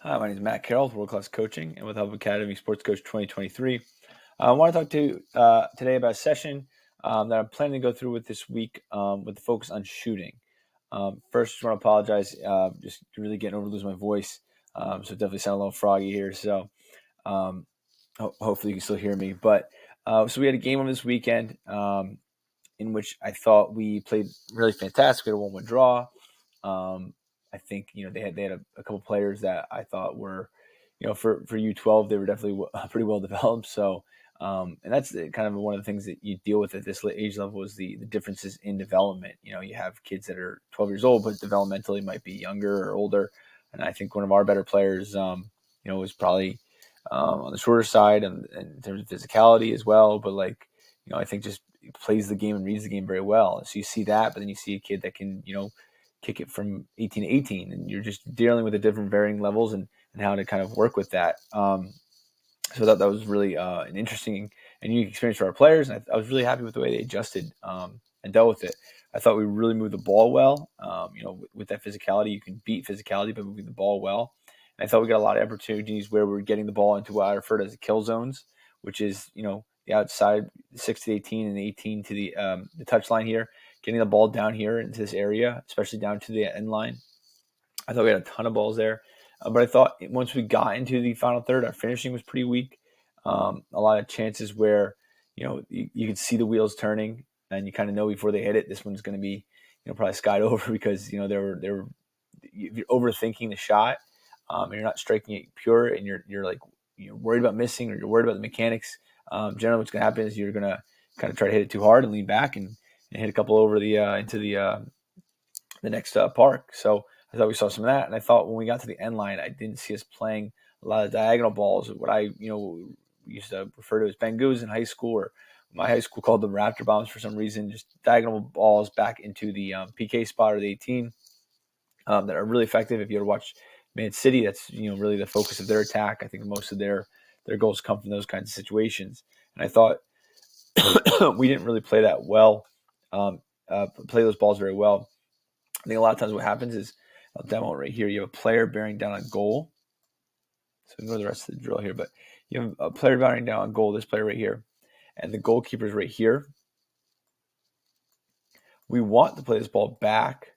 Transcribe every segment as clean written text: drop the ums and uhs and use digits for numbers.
Hi, my name is Matt Carroll with World Class Coaching and with Hub Academy Sports Coach 2023. I want to talk to you today about a session that I'm planning to go through with this week with the focus on shooting. First, just want to apologize, just really getting over losing my voice. So definitely sound a little froggy here. So um, hopefully you can still hear me. But so we had a game on this weekend in which I thought we played really fantastic. We had a 1-1 draw. I think they had a couple players that I thought were, for U12 they were definitely pretty well developed. So and that's kind of one of the things that you deal with at this age level is the differences in development. You have kids that are 12 years old, but developmentally might be younger or older. And I think one of our better players, was probably on the shorter side and in terms of physicality as well. But I think just plays the game and reads the game very well. So you see that, but then you see a kid that can, kick it from 18 to 18, and you're just dealing with the different varying levels and how to kind of work with that. So that was really an interesting and unique experience for our players, and I was really happy with the way they adjusted and dealt with it. I thought we really moved the ball well. With that physicality, you can beat physicality by moving the ball well. And I thought we got a lot of opportunities where we were getting the ball into what I refer to as the kill zones, which is the outside 6 to 18 and 18 to the touchline here, getting the ball down here into this area, especially down to the end line. I thought we had a ton of balls there. But I thought once we got into the final third, our finishing was pretty weak. A lot of chances where, you could see the wheels turning and you kind of know before they hit it, this one's going to be, probably skied over because, you're overthinking the shot. And you're not striking it pure and you're worried about missing or you're worried about the mechanics. Generally what's going to happen is you're going to kind of try to hit it too hard and lean back and hit a couple over into the next park. So I thought we saw some of that, and I thought when we got to the end line, I didn't see us playing a lot of diagonal balls. What I used to refer to as bangoos in high school, or my high school called them raptor bombs for some reason, just diagonal balls back into the PK spot or the 18 that are really effective. If you ever watch Man City, that's really the focus of their attack. I think most of their goals come from those kinds of situations, and I thought we didn't really play that well, play those balls very well. I think a lot of times what happens is, I'll demo it right here. You have a player bearing down on goal. So we can go to the rest of the drill here, but you have a player bearing down on goal, this player right here, and the goalkeeper is right here. We want to play this ball back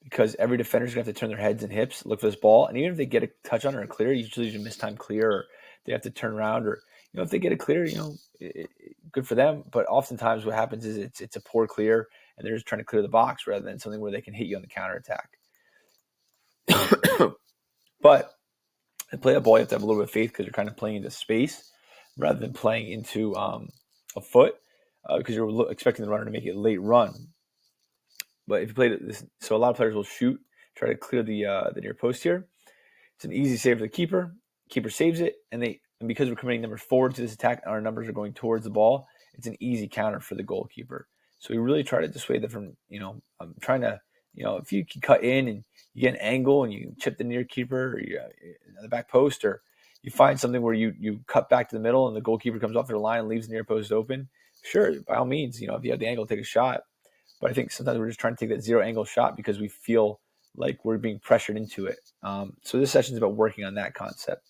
because every defender is going to have to turn their heads and hips, look for this ball, and even if they get a touch on or a clear, usually a mistime clear, or they have to turn around, or if they get a clear, good for them. But oftentimes what happens is it's a poor clear, and they're just trying to clear the box rather than something where they can hit you on the counter attack. But to play that ball, you have to have a little bit of faith because you're kind of playing into space rather than playing into a foot because you're expecting the runner to make it a late run. But if you play this, so a lot of players will shoot, try to clear the near post here. It's an easy save for the keeper. Keeper saves it, and because we're committing numbers forward to this attack, our numbers are going towards the ball. It's an easy counter for the goalkeeper. So we really try to dissuade them from, I'm trying to, if you can cut in and you get an angle and you chip the near keeper or the back post, or you find something where you cut back to the middle and the goalkeeper comes off their line and leaves the near post open, sure, by all means, if you have the angle, take a shot. But I think sometimes we're just trying to take that zero angle shot because we feel like we're being pressured into it. So this session is about working on that concept.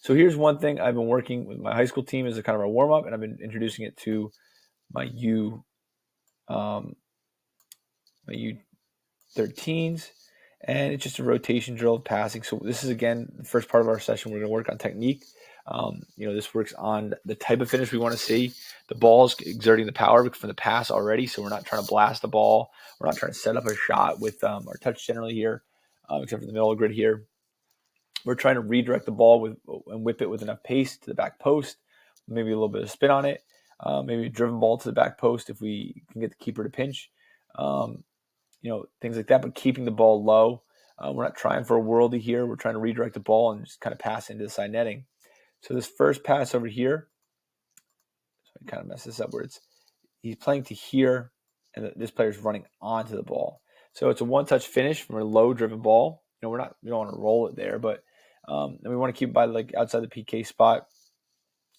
So here's one thing I've been working with my high school team as a kind of a warm up, and I've been introducing it to my my U13s, and it's just a rotation drill of passing. So this is again the first part of our session. We're going to work on technique. This works on the type of finish we want to see. The ball's exerting the power from the pass already, so we're not trying to blast the ball. We're not trying to set up a shot with our touch generally here, except for the middle of the grid here. We're trying to redirect the ball and whip it with enough pace to the back post, maybe a little bit of spin on it, maybe a driven ball to the back post if we can get the keeper to pinch, things like that, but keeping the ball low. We're not trying for a worldie here. We're trying to redirect the ball and just kind of pass into the side netting. So this first pass over here, so I kind of mess this up where he's playing to here, and this player's running onto the ball. So it's a one-touch finish from a low-driven ball. We don't want to roll it there, but and we want to keep it by outside the PK spot,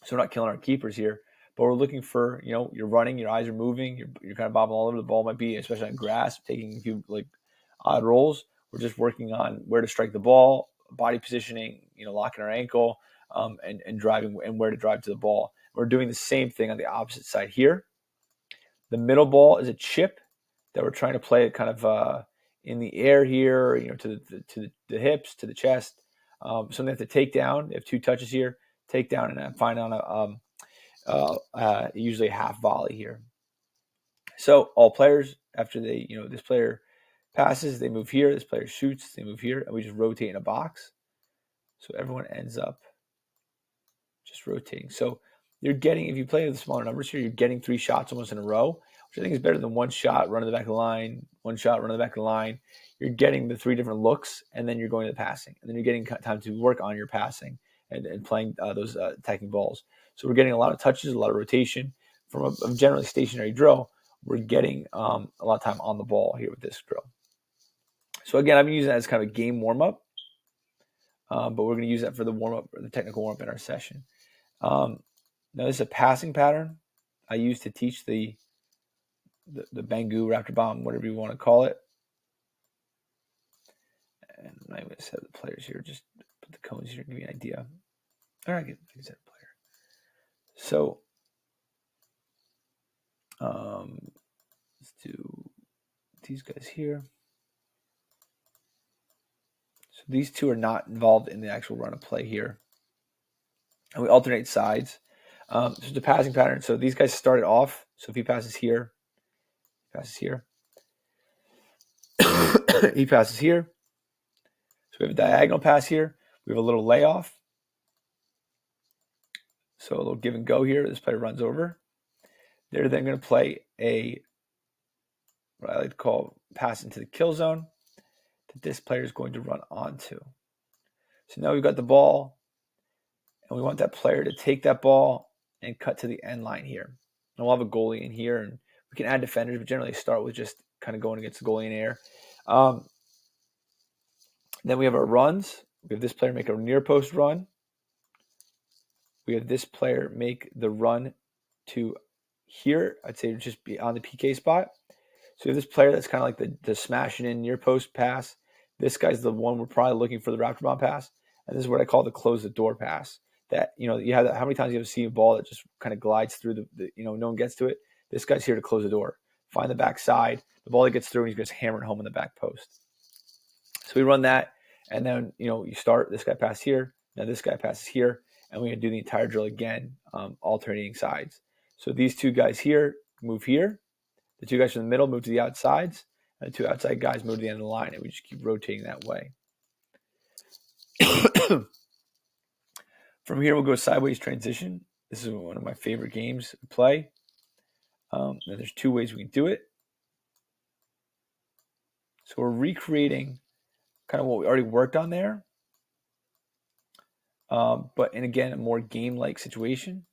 so we're not killing our keepers here. But we're looking for, you're running, your eyes are moving, you're kind of bobbing all over the ball. Might be, especially on grass, taking a few odd rolls. we're just working on where to strike the ball, body positioning, locking our ankle, and driving, and where to drive to the ball. We're doing the same thing on the opposite side here. The middle ball is a chip that we're trying to play kind of in the air here, to the hips, to the chest. Something they have to take down. They have 2 touches here, take down, and then find on usually a half volley here. So all players, after they, this player passes, they move here. This player shoots, they move here, and we just rotate in a box. So everyone ends up just rotating. So you're getting, if you play with smaller numbers here, you're getting 3 shots almost in a row, which I think is better than 1 shot, run to the back of the line, 1 shot, run to the back of the line. You're getting the 3 different looks, and then you're going to the passing. And then you're getting time to work on your passing and playing those attacking balls. So we're getting a lot of touches, a lot of rotation. From a generally stationary drill, we're getting a lot of time on the ball here with this drill. So again, I've been using that as kind of a game warm-up, but we're going to use that for the warm-up, or the technical warm-up in our session. Now this is a passing pattern I use to teach the Bangu, Raptor Bomb, whatever you want to call it. And I'm going to set the players here, just put the cones here to give you an idea. All right, I can set a player. So let's do these guys here. So these 2 are not involved in the actual run of play here. And we alternate sides. So it's a passing pattern. So these guys started off. So if he passes here, he passes here. He passes here. So we have a diagonal pass here. We have a little layoff. So a little give and go here. This player runs over. They're then going to play what I like to call pass into the kill zone that this player is going to run onto. So now we've got the ball, and we want that player to take that ball and cut to the end line here. And we'll have a goalie in here, and we can add defenders, but generally start with just kind of going against the goalie in air. Then we have our runs. We have this player make a near post run. We have this player make the run to here. I'd say just be on the PK spot. So we have this player that's kind of like the smashing in near post pass. This guy's the one we're probably looking for the Raptor Bomb pass. And this is what I call the close the door pass. That, you have that, how many times you ever see a ball that just kind of glides through no one gets to it. This guy's here to close the door. Find the back side. The ball that gets through, and he's just hammering home in the back post. So we run that, and then, you start, this guy passes here. Now this guy passes here. And we're going to do the entire drill again, alternating sides. So these 2 guys here move here. The 2 guys from the middle move to the outsides. And the 2 outside guys move to the end of the line. And we just keep rotating that way. From here, we'll go sideways transition. This is one of my favorite games to play. Now there's 2 ways we can do it. So we're recreating kind of what we already worked on there. But again, a more game-like situation.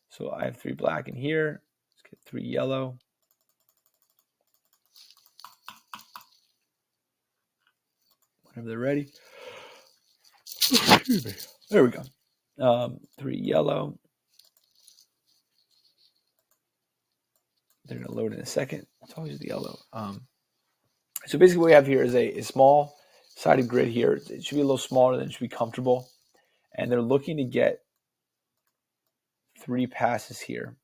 So I have 3 black in here. Let's get 3 yellow. Whenever they're ready. Excuse me. There we go. 3 yellow. They're going to load in a second. It's always the yellow. So basically what we have here is a small sided grid here. It should be a little smaller than it should be comfortable. And they're looking to get 3 passes here,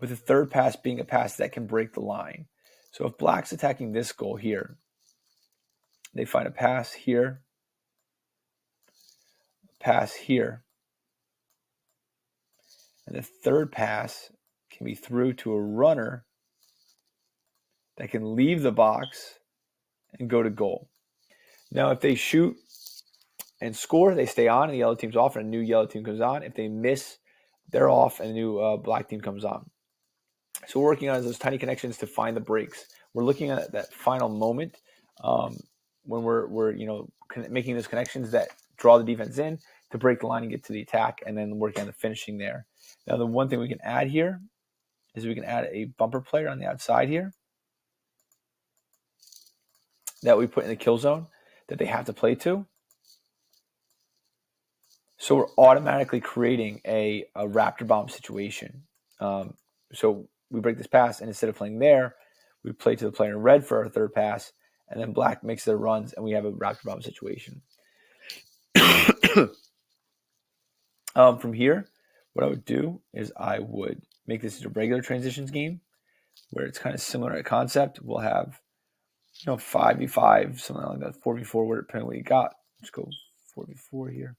with the 3rd pass being a pass that can break the line. So if black's attacking this goal here, they find a pass here, and the 3rd pass can be through to a runner that can leave the box and go to goal. Now, if they shoot and score, they stay on, and the yellow team's off, and a new yellow team comes on. If they miss, they're off, and a new black team comes on. So we're working on those tiny connections to find the breaks. We're looking at that final moment when we're making those connections that draw the defense in to break the line and get to the attack, and then working on the finishing there. Now, the one thing we can add here is we can add a bumper player on the outside here that we put in the kill zone that they have to play to. So we're automatically creating a Raptor Bomb situation. So we break this pass, and instead of playing there, we play to the player in red for our 3rd pass, and then black makes their runs, and we have a raptor bomb situation. From here, what I would do is I would make this a regular transitions game where it's kind of similar to concept. We'll have 5v5, something like that, 4v4, where depending on what you got. Let's go 4v4 here.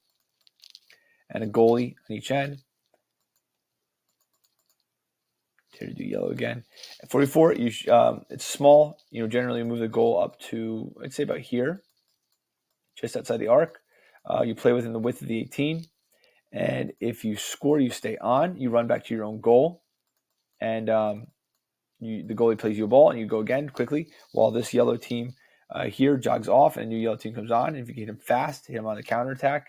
And a goalie on each end. Here to do yellow again. At 44, it's small. Generally move the goal up to, I'd say about here, just outside the arc. You play within the width of the 18. And if you score, you stay on. You run back to your own goal. And the goalie plays you a ball, and you go again quickly while this yellow team here jogs off, and a new yellow team comes on. And if you hit him fast, hit him on the counterattack,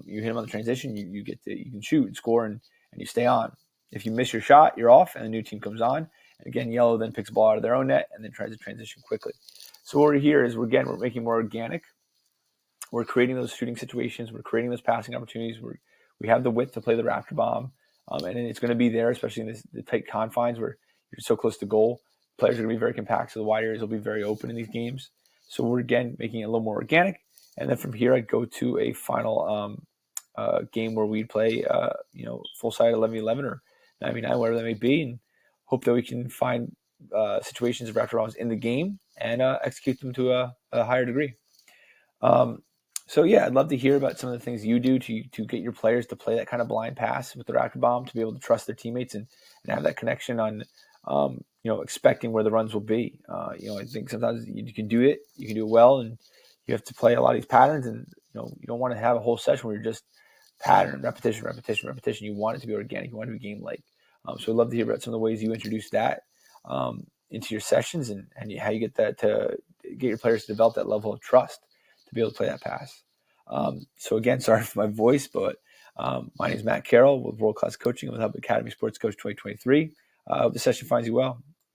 you hit him on the transition, you can shoot and score, and you stay on. If you miss your shot, you're off, and the new team comes on. And again, yellow then picks a ball out of their own net and then tries to transition quickly. So what we're here is we're making more organic. We're creating those shooting situations. We're creating those passing opportunities. We have the width to play the raptor bomb, and it's going to be there, especially in the tight confines where you're so close to goal. Players are going to be very compact, so the wide areas will be very open in these games. So we're, again, making it a little more organic. And then from here, I'd go to a final game where we'd play, full-side 11v11 or 9v9, whatever that may be, and hope that we can find situations of raptor bombs in the game and execute them to a higher degree. So yeah, I'd love to hear about some of the things you do to get your players to play that kind of blind pass with the raptor bomb, to be able to trust their teammates and have that connection on, expecting where the runs will be. I think sometimes you can do it well, and you have to play a lot of these patterns, and you don't want to have a whole session where you're just pattern, repetition. You want it to be organic. You want it to be game-like. So I'd love to hear about some of the ways you introduce that into your sessions, and how you get that to get your players to develop that level of trust to be able to play that pass. So again, sorry for my voice, but my name is Matt Carroll with World Class Coaching with Hub Academy Sports Coach 2023. I hope the session finds you well.